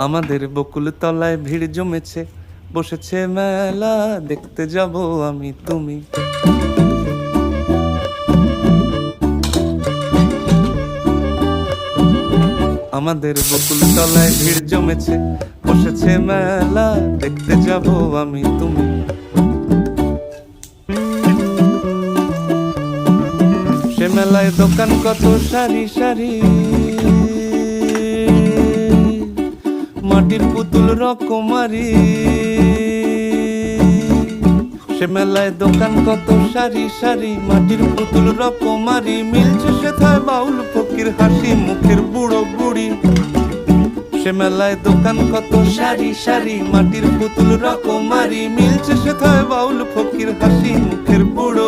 আমাদের বকুল তলায় ভিড় জমেছে, বসেছে মেলা, দেখতে যাব আমি তুমি। আমাদের বকুল তলায় ভিড় জমেছে, বসেছে মেলা, দেখতে যাব আমি তুমি। সে মেলায় দোকান কত সারি সারি, মাটির পুতুল রকমারি। সে মেলায় দোকান কত সারি সারি, মাটির পুতুল রকমারি। মিলছে সেথায় বাউল ফকির হাসি মুখের বুড়ো বুড়ি। সে মেলায় দোকান কত সারি সারি, মাটির পুতুল রকমারি। মিলছে সেথায় বাউল ফকির হাসি মুখের বুড়ো